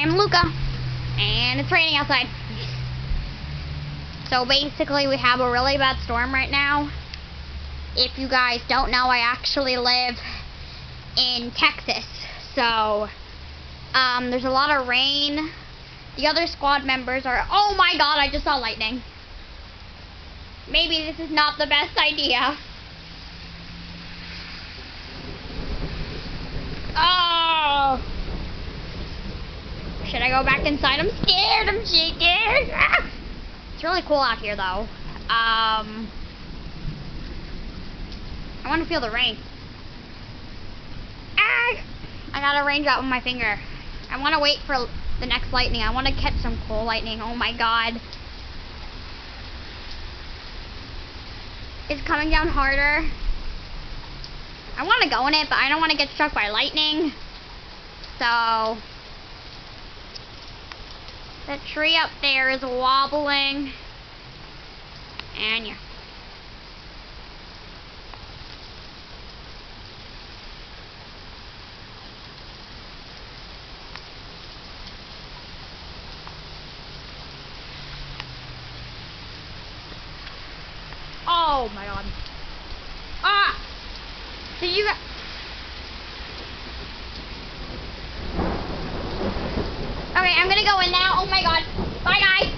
am Luca, and it's raining outside. So basically we have a really bad storm right now. If you guys don't know, I actually live in Texas, so there's a lot of rain. The other squad members are, oh my god, I just saw lightning. Maybe this is not the best idea. Oh! Should I go back inside? I'm scared, I'm shaking. Ah! It's really cool out here though. I want to feel the rain. Ah! I got a raindrop with my finger. I want to wait for the next lightning. I want to catch some cool lightning. Oh my god. It's coming down harder. I want to go in it, but I don't want to get struck by lightning. So, the tree up there is wobbling. And yeah. Oh my god. Ah! So you got... Okay, I'm gonna go in now. Oh my god. Bye guys.